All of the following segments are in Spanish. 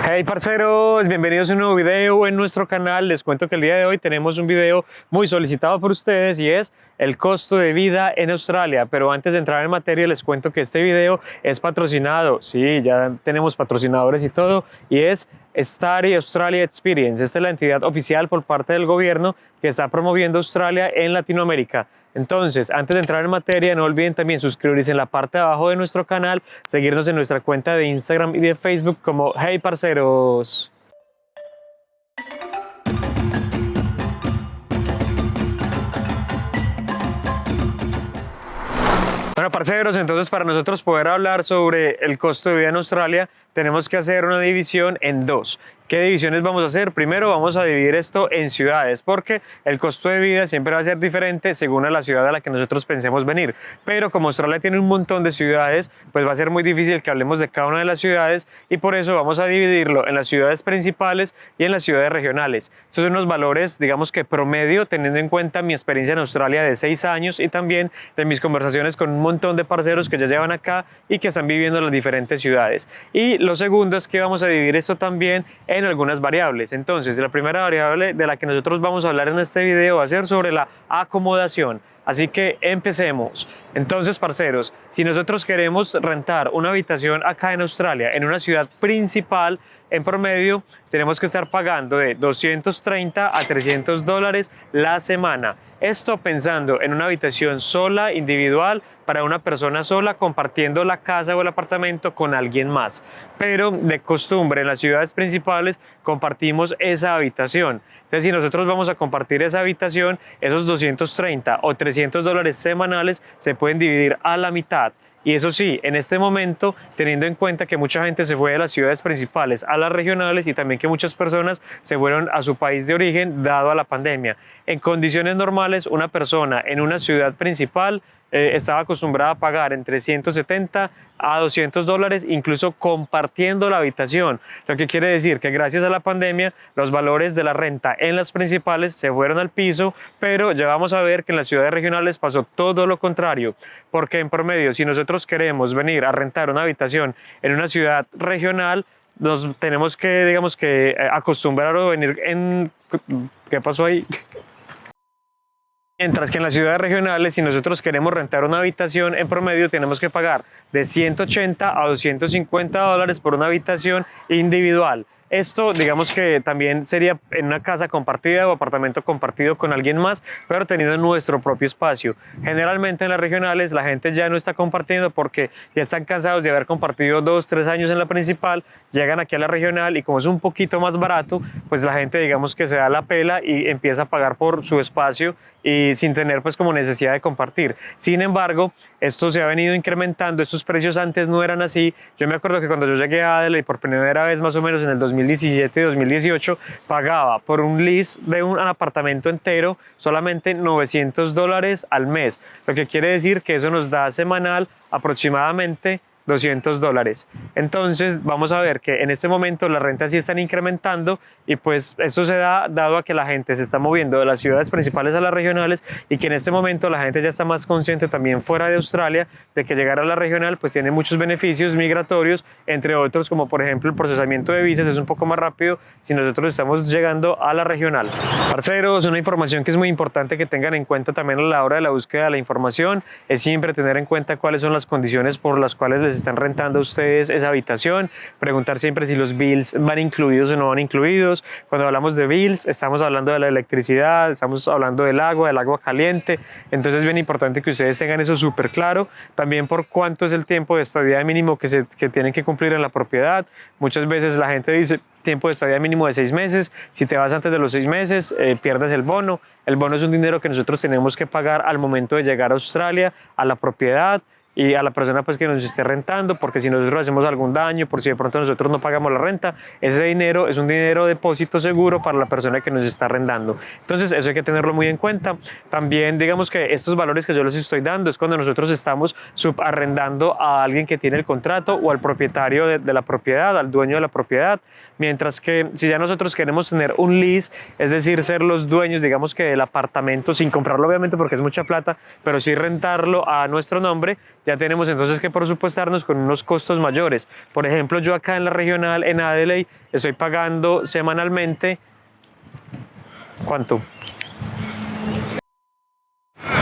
Hey parceros, bienvenidos a un nuevo video en nuestro canal. Les cuento que el día de hoy tenemos un video muy solicitado por ustedes y es el costo de vida en Australia. Pero antes de entrar en materia les cuento que este video es patrocinado. Sí, ya tenemos patrocinadores y todo, y es Study Australia Experience. Esta es la entidad oficial por parte del gobierno que está promoviendo Australia en Latinoamérica. Entonces, antes de entrar en materia, no olviden también suscribirse en la parte de abajo de nuestro canal, seguirnos en nuestra cuenta de Instagram y de Facebook como Hey Parceros. Bueno, parceros, entonces para nosotros poder hablar sobre el costo de vida en Australia, tenemos que hacer una división en dos. ¿Qué divisiones vamos a hacer? Primero vamos a dividir esto en ciudades, porque el costo de vida siempre va a ser diferente según a la ciudad a la que nosotros pensemos venir. Pero como Australia tiene un montón de ciudades, pues va a ser muy difícil que hablemos de cada una de las ciudades, y por eso vamos a dividirlo en las ciudades principales y en las ciudades regionales. Estos son unos valores, digamos que promedio, teniendo en cuenta mi experiencia en Australia de 6 años y también de mis conversaciones con un montón de parceros que ya llevan acá y que están viviendo en las diferentes ciudades. Y lo segundo es que vamos a dividir esto también en algunas variables. Entonces, la primera variable de la que nosotros vamos a hablar en este video va a ser sobre la acomodación. Así que empecemos. Entonces, parceros, si nosotros queremos rentar una habitación acá en Australia, en una ciudad principal, en promedio tenemos que estar pagando de 230 a 300 dólares la semana. Esto pensando en una habitación sola, individual, para una persona sola, compartiendo la casa o el apartamento con alguien más. Pero de costumbre en las ciudades principales compartimos esa habitación. Entonces, si nosotros vamos a compartir esa habitación, esos 230 o 300 dólares semanales se pueden dividir a la mitad. Y eso sí, en este momento, teniendo en cuenta que mucha gente se fue de las ciudades principales a las regionales y también que muchas personas se fueron a su país de origen dado a la pandemia. En condiciones normales, una persona en una ciudad principal estaba acostumbrada a pagar entre 170 a 200 dólares, incluso compartiendo la habitación. Lo que quiere decir que gracias a la pandemia, los valores de la renta en las principales se fueron al piso, pero ya vamos a ver que en las ciudades regionales pasó todo lo contrario, porque en promedio, si nosotros queremos venir a rentar una habitación en una ciudad regional, nos tenemos que, digamos que, acostumbrar a venir en... ¿Qué pasó ahí? Mientras que en las ciudades regionales, si nosotros queremos rentar una habitación, en promedio tenemos que pagar de 180 a 250 dólares por una habitación individual. Esto, digamos que también sería en una casa compartida o apartamento compartido con alguien más, pero teniendo nuestro propio espacio. Generalmente en las regionales la gente ya no está compartiendo porque ya están cansados de haber compartido 2-3 años en la principal, llegan aquí a la regional y como es un poquito más barato, pues la gente, digamos que se da la pela y empieza a pagar por su espacio y sin tener pues como necesidad de compartir. Sin embargo, esto se ha venido incrementando, estos precios antes no eran así. Yo me acuerdo que cuando yo llegué a Adelaide por primera vez, más o menos en el 2017-2018, pagaba por un lease de un apartamento entero solamente 900 dólares al mes, lo que quiere decir que eso nos da semanal aproximadamente 200 dólares. Entonces vamos a ver que en este momento las rentas sí están incrementando y pues esto se da dado a que la gente se está moviendo de las ciudades principales a las regionales y que en este momento la gente ya está más consciente también fuera de Australia de que llegar a la regional pues tiene muchos beneficios migratorios, entre otros como por ejemplo el procesamiento de visas es un poco más rápido si nosotros estamos llegando a la regional. Parceros, una información que es muy importante que tengan en cuenta también a la hora de la búsqueda de la información es siempre tener en cuenta cuáles son las condiciones por las cuales les están rentando a ustedes esa habitación, preguntar siempre si los bills van incluidos o no van incluidos. Cuando hablamos de bills, estamos hablando de la electricidad, estamos hablando del agua caliente, entonces es bien importante que ustedes tengan eso súper claro, también por cuánto es el tiempo de estadía mínimo que tienen que cumplir en la propiedad. Muchas veces la gente dice tiempo de estadía mínimo de 6 meses, si te vas antes de los 6 meses, pierdes el bono. El bono es un dinero que nosotros tenemos que pagar al momento de llegar a Australia, a la propiedad, y a la persona pues que nos esté rentando, porque si nosotros hacemos algún daño, por si de pronto nosotros no pagamos la renta, ese dinero es un dinero depósito seguro para la persona que nos está arrendando. Entonces eso hay que tenerlo muy en cuenta. También digamos que estos valores que yo les estoy dando es cuando nosotros estamos subarrendando a alguien que tiene el contrato o al propietario de la propiedad, al dueño de la propiedad, mientras que si ya nosotros queremos tener un lease, es decir, ser los dueños digamos que del apartamento, sin comprarlo obviamente porque es mucha plata, pero sí rentarlo a nuestro nombre, ya tenemos entonces que presupuestarnos con unos costos mayores. Por ejemplo, yo acá en la regional, en Adelaide, estoy pagando semanalmente, ¿cuánto?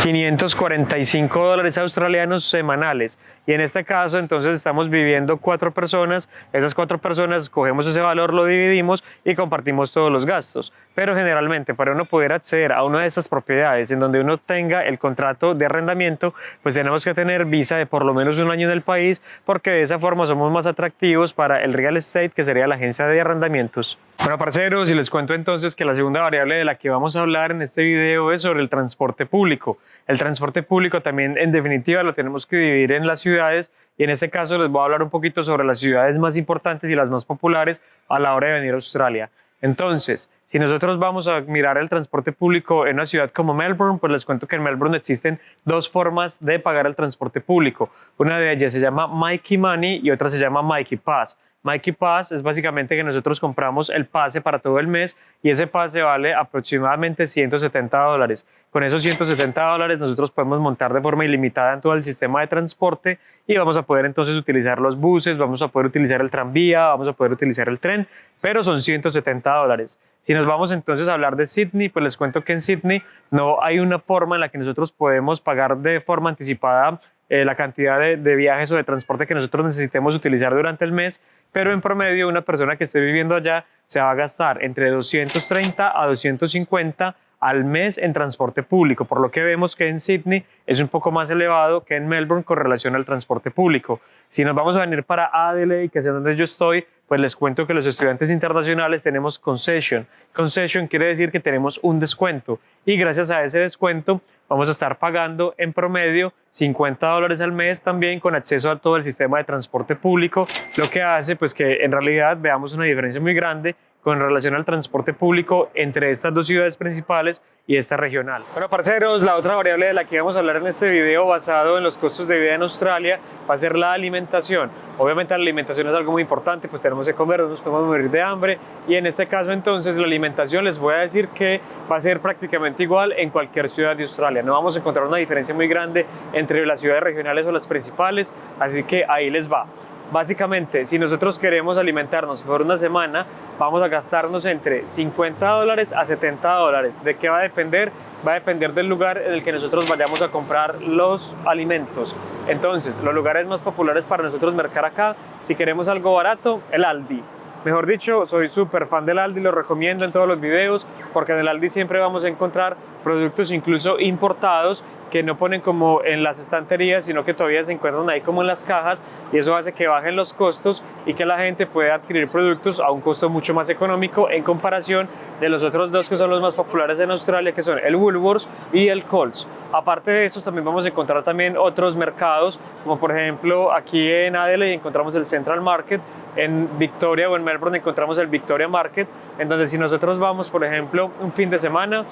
$545 australianos semanales, y en este caso entonces estamos viviendo 4 personas, esas 4 personas cogemos ese valor, lo dividimos y compartimos todos los gastos. Pero generalmente para uno poder acceder a una de esas propiedades en donde uno tenga el contrato de arrendamiento, pues tenemos que tener visa de por lo menos 1 año en el país, porque de esa forma somos más atractivos para el real estate, que sería la agencia de arrendamientos. Bueno, parceros, y les cuento entonces que la segunda variable de la que vamos a hablar en este video es sobre el transporte público. El transporte público también, en definitiva, lo tenemos que dividir en las ciudades, y en este caso les voy a hablar un poquito sobre las ciudades más importantes y las más populares a la hora de venir a Australia. Entonces, si nosotros vamos a mirar el transporte público en una ciudad como Melbourne, pues les cuento que en Melbourne existen 2 formas de pagar el transporte público. Una de ellas se llama Myki Money y otra se llama Myki Pass. Myki Pass es básicamente que nosotros compramos el pase para todo el mes, y ese pase vale aproximadamente $170. Con esos $170 nosotros podemos montar de forma ilimitada en todo el sistema de transporte, y vamos a poder entonces utilizar los buses, vamos a poder utilizar el tranvía, vamos a poder utilizar el tren, pero son $170. Si nos vamos entonces a hablar de Sydney, pues les cuento que en Sydney no hay una forma en la que nosotros podemos pagar de forma anticipada la cantidad de viajes o de transporte que nosotros necesitemos utilizar durante el mes, pero en promedio una persona que esté viviendo allá se va a gastar entre 230 a 250 al mes en transporte público, por lo que vemos que en Sydney es un poco más elevado que en Melbourne con relación al transporte público. Si nos vamos a venir para Adelaide, que es donde yo estoy, pues les cuento que los estudiantes internacionales tenemos concession. Concession quiere decir que tenemos un descuento, y gracias a ese descuento vamos a estar pagando en promedio $50 al mes, también con acceso a todo el sistema de transporte público, lo que hace pues que en realidad veamos una diferencia muy grande con relación al transporte público entre estas 2 ciudades principales y esta regional. Bueno, parceros, la otra variable de la que vamos a hablar en este video, basado en los costos de vida en Australia, va a ser la alimentación. Obviamente la alimentación es algo muy importante, pues tenemos que comer, no nos podemos morir de hambre, y en este caso entonces la alimentación les voy a decir que va a ser prácticamente igual en cualquier ciudad de Australia. No vamos a encontrar una diferencia muy grande entre las ciudades regionales o las principales, así que ahí les va. Básicamente, si nosotros queremos alimentarnos por una semana, vamos a gastarnos entre $50 a $70. ¿De qué va a depender? Va a depender del lugar en el que nosotros vayamos a comprar los alimentos. Entonces, los lugares más populares para nosotros mercar acá, si queremos algo barato, el Aldi. Mejor dicho, soy súper fan del Aldi, lo recomiendo en todos los videos, porque en el Aldi siempre vamos a encontrar productos incluso importados que no ponen como en las estanterías, sino que todavía se encuentran ahí como en las cajas, y eso hace que bajen los costos y que la gente pueda adquirir productos a un costo mucho más económico en comparación de los otros 2 que son los más populares en Australia, que son el Woolworths y el Coles. Aparte de esos, también vamos a encontrar también otros mercados, como por ejemplo aquí en Adelaide encontramos el Central Market, en Victoria o en Melbourne encontramos el Victoria Market, en donde si nosotros vamos, por ejemplo, un fin de semana,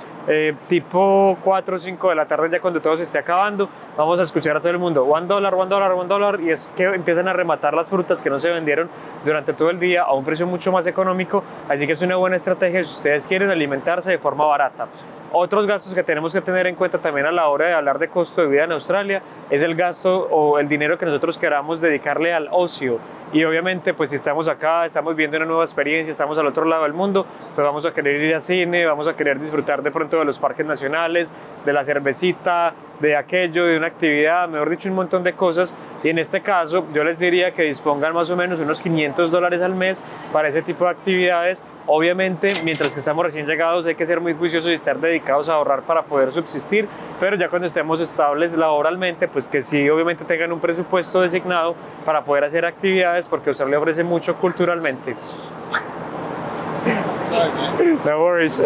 tipo 4 o 5 de la tarde, ya cuando todo se esté acabando, vamos a escuchar a todo el mundo $1, $1, y es que empiezan a rematar las frutas que no se vendieron durante todo el día a un precio mucho más económico, así que es una buena estrategia si ustedes quieren alimentarse de forma barata. Otros gastos que tenemos que tener en cuenta también a la hora de hablar de costo de vida en Australia es el gasto o el dinero que nosotros queramos dedicarle al ocio. Y obviamente, pues si estamos acá, estamos viendo una nueva experiencia, estamos al otro lado del mundo, pues vamos a querer ir al cine, vamos a querer disfrutar de pronto de los parques nacionales, de la cervecita, de aquello, de una actividad, mejor dicho, un montón de cosas. Y en este caso, yo les diría que dispongan más o menos unos $500 al mes para ese tipo de actividades. Obviamente, mientras que estamos recién llegados, hay que ser muy juiciosos y estar dedicados a ahorrar para poder subsistir, pero ya cuando estemos estables laboralmente, pues que sí, obviamente tengan un presupuesto designado para poder hacer actividades, porque Australia ofrece mucho culturalmente. No worries.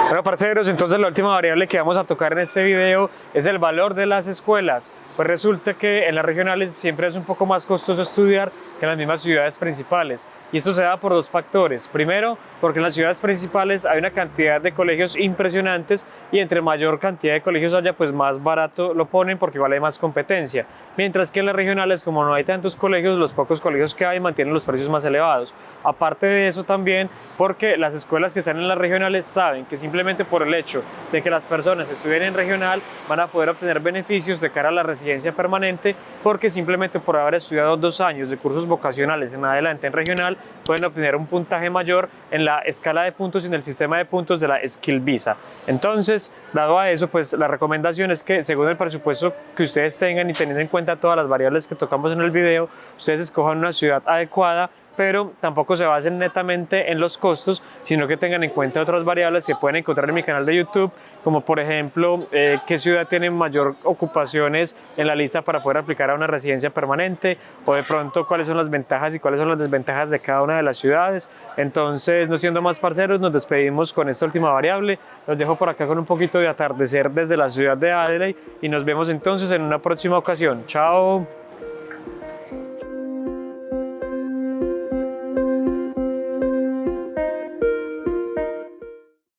Bueno, parceros, entonces la última variable que vamos a tocar en este video es el valor de las escuelas. Pues resulta que en las regionales siempre es un poco más costoso estudiar que en las mismas ciudades principales. Y esto se da por 2 factores. Primero, porque en las ciudades principales hay una cantidad de colegios impresionantes, y entre mayor cantidad de colegios haya, pues más barato lo ponen porque igual hay más competencia. Mientras que en las regionales, como no hay tantos colegios, los pocos colegios que hay mantienen los precios más elevados. Aparte de eso también, porque las escuelas que están en las regionales saben que simplemente por el hecho de que las personas estudien en regional van a poder obtener beneficios de cara a la residencia residencia permanente, porque simplemente por haber estudiado 2 años de cursos vocacionales en adelante en regional pueden obtener un puntaje mayor en la escala de puntos y en el sistema de puntos de la Skill Visa. Entonces, dado a eso, pues la recomendación es que según el presupuesto que ustedes tengan y teniendo en cuenta todas las variables que tocamos en el video, ustedes escojan una ciudad adecuada, pero tampoco se basen netamente en los costos, sino que tengan en cuenta otras variables que pueden encontrar en mi canal de YouTube, como por ejemplo qué ciudad tiene mayor ocupaciones en la lista para poder aplicar a una residencia permanente, o de pronto cuáles son las ventajas y cuáles son las desventajas de cada una de las ciudades. Entonces, no siendo más parceros, nos despedimos con esta última variable. Los dejo por acá con un poquito de atardecer desde la ciudad de Adelaide y nos vemos entonces en una próxima ocasión. Chao.